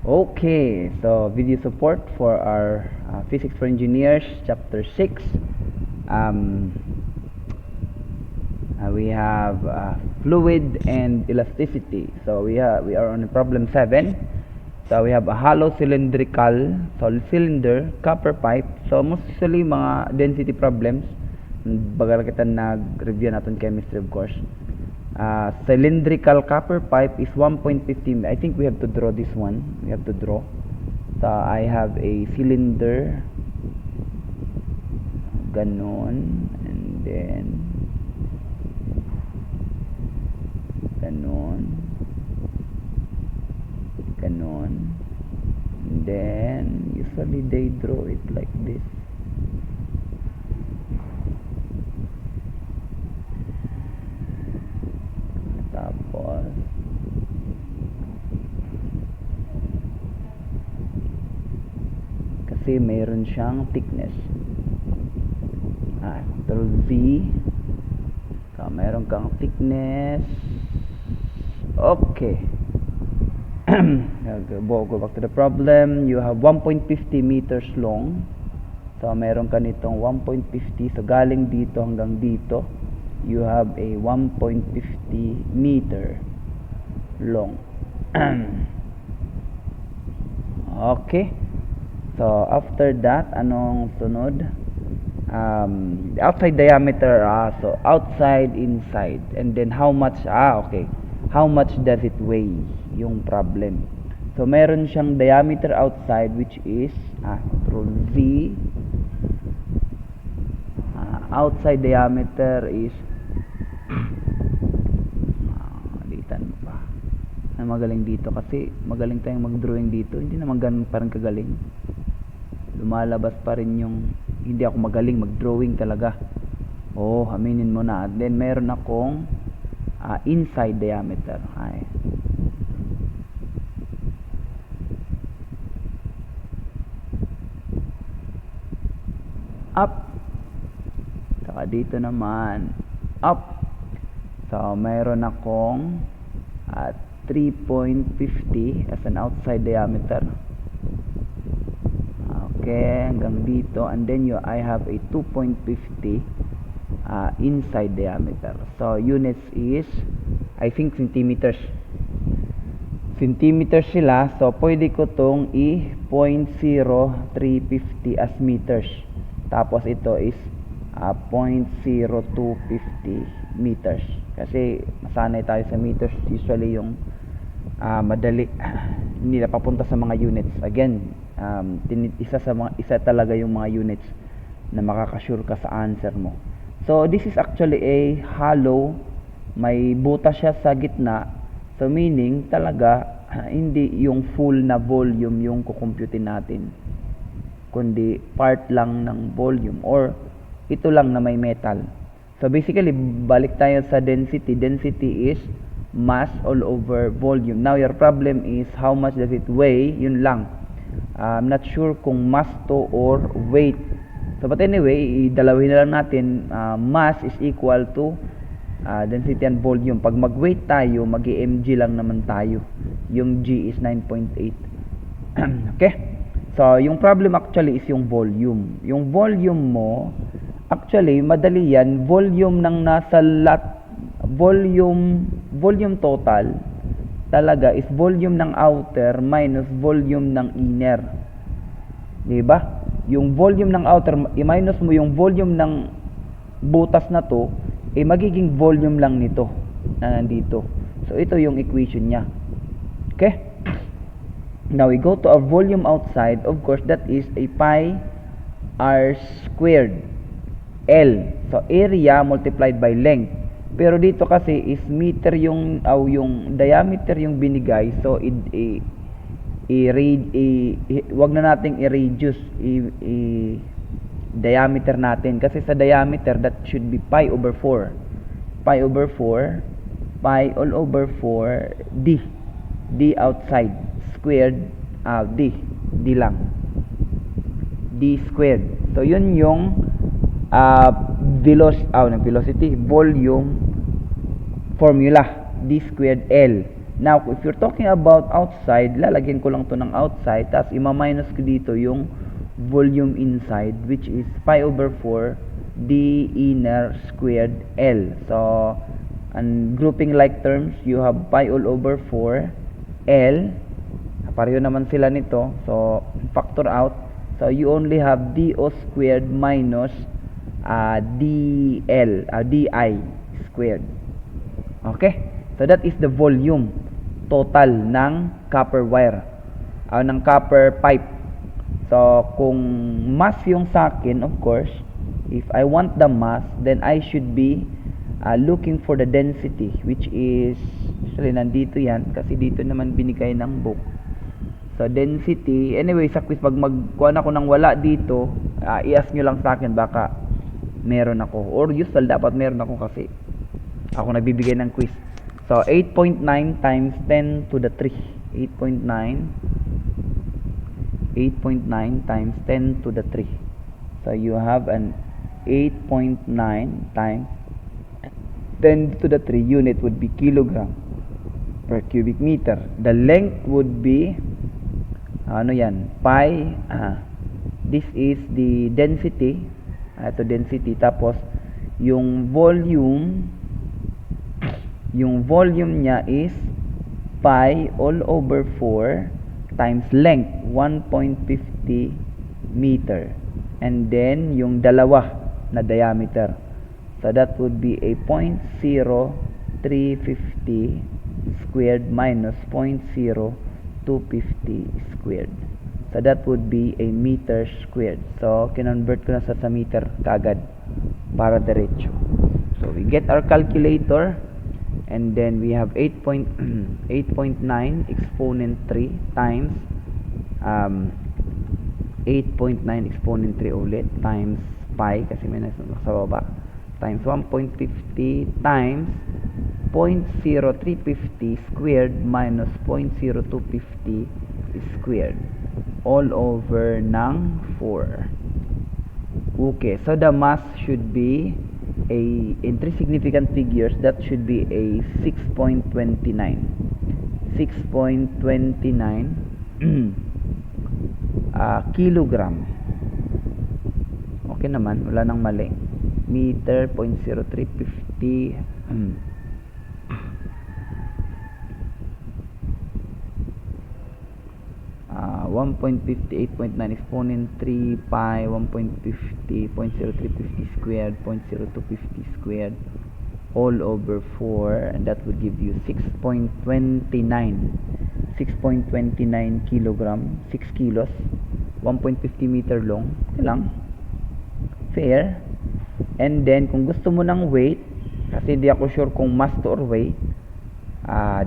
Okay, so video support for our Physics for Engineers, Chapter 6. We have fluid and elasticity. So we are on problem 7. So we have a hollow cylindrical solid cylinder copper pipe. So mostly mga density problems. Bagal kita nag-review natin chemistry, of course. Cylindrical copper pipe is 1.50. I think we have to draw this one. We have to draw. So I have a cylinder, ganon, and then ganon, ganon, and then usually they draw it like this. Tapos kasi mayroon siyang thickness through V. So mayroon kang thickness. Okay. Go back to the problem. You have 1.50 meters long. So mayroon ka nitong 1.50. So galing dito hanggang dito, you have a 1.50 meter long. Okay. So after that, anong sunod? Outside diameter, so outside, inside, and then how much, okay, how much does it weigh, yung problem. So meron siyang diameter outside, which is through V. Outside diameter is litan pa. Magaling dito kasi magaling tayong mag-drawing dito, hindi naman ganun parang kagaling. Lumalabas pa rin yung hindi ako magaling mag-drawing talaga. Aminin mo na. Then meron akong inside diameter. Up. Saka dito naman up. So meron akong 3.50 as an outside diameter. Okay, hanggang dito, and then I have a 2.50 inside diameter. So units is I think centimeters sila. So pwede ko tong i.0350 as meters, tapos ito is 0.0250 meters kasi masanay tayo sa meters. Usually yung madali hindi na papunta sa mga units. Again, isa talaga yung mga units na makakasure ka sa answer mo. So this is actually a hollow, may butas siya sa gitna. So meaning talaga hindi yung full na volume yung kukumputin natin, kundi part lang ng volume, or ito lang na may metal. So basically, balik tayo sa density. Density is mass all over volume. Now your problem is how much does it weigh? Yun lang. I'm not sure kung mass to or weight. So but anyway, idalawin na lang natin. Mass is equal to density and volume. Pag mag-weight tayo, mag-mg lang naman tayo. Yung G is 9.8. Okay? So yung problem actually is yung volume. Yung volume mo, actually madali yan. Volume ng nasa volume total talaga is volume ng outer minus volume ng inner. Diba? Yung volume ng outer, i-minus mo yung volume ng butas na to, magiging volume lang nito na nandito. So ito yung equation niya. Okay? Now we go to our volume outside. Of course, that is a pi r squared L. So area multiplied by length. Pero dito kasi is meter yung diameter yung binigay. So wag na nating i-reduce diameter natin, kasi sa diameter that should be pi over 4. Pi over 4, pi all over 4 d. D outside squared d lang. D squared. So yun yung velocity, volume formula, d squared L. Now, if you're talking about outside, lalagyan ko lang to ng outside, tapos ima-minus ko dito yung volume inside, which is pi over 4 d inner squared L. So, and grouping like terms, you have pi all over 4 L. Pareho naman sila nito. So, factor out. So, you only have dO squared minus di squared. Okay? So, that is the volume total ng copper wire. Ng copper pipe. So, kung mass yung sa akin, of course, if I want the mass, then I should be looking for the density, which is, actually, nandito yan, kasi dito naman binigay ng book. So, density, anyway, sa quiz, pag magkuhan ako ng wala dito, i-ask nyo lang sa akin, baka meron ako. Or usual, dapat meron ako kasi ako nagbibigay ng quiz. So, 8.9 times 10 to the 3. 8.9 times 10 to the 3. So, you have an 8.9 times 10 to the 3 unit would be kilogram per cubic meter. The length would be, ano yan, pi, this is the density, ito density, tapos yung volume niya is pi all over 4 times length 1.50 meter, and then yung dalawa na diameter, so that would be a 0.0350 squared minus 0.0250 squared, so that would be a meter squared. So kinonvert ko na sa meter kagad para diretso. So we get our calculator, and then we have 8.9 exponent 3 times 8.9 exponent 3 ulit times pi, kasi may nasunod sa baba, times 1.50 times 0.0350 squared minus 0.0250 squared all over ng 4. Okay, so the mass should be in 3 significant figures, that should be a 6.29 kilogram. Okay naman, wala nang mali. Meter 0.0350 1.50 8.9 exponent 3 pi 1.50 0.0350 squared 0.0250 squared all over 4, and that would give you 6.29 kilogram, 6 kilos, 1.50 meter long. Okay lang, fair. And then kung gusto mo ng weight, kasi hindi ako sure kung mass to or weight,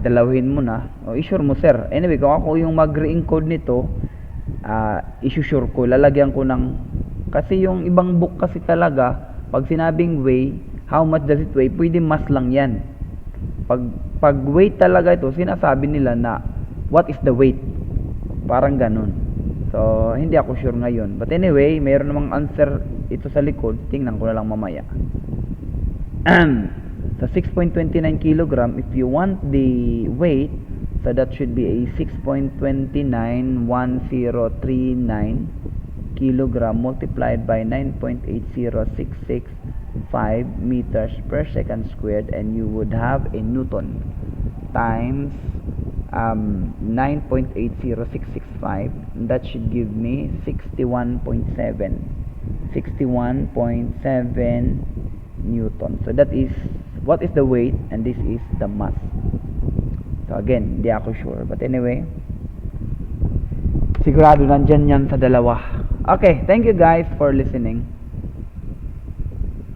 dalawin mo na o i-sure mo, sir. Anyway, kung ako yung mag-re-encode nito, i-sure ko, lalagyan ko ng, kasi yung ibang book kasi talaga, pag sinabing weigh, how much does it weigh, pwede mass lang yan. Pag weight talaga ito, sinasabi nila na what is the weight, parang ganun. So hindi ako sure ngayon, but anyway, mayroon namang answer ito sa likod, tingnan ko na lang mamaya. So 6.29 kilogram, if you want the weight, so that should be a 6.291039 kilogram multiplied by 9.80665 meters per second squared, and you would have a Newton times 9.80665. That should give me 61.7 Newton. So that is what is the weight, and this is the mass. So again, hindi ako sure, but anyway, sigurado nandyan yan sa dalawa. Okay, thank you guys for listening.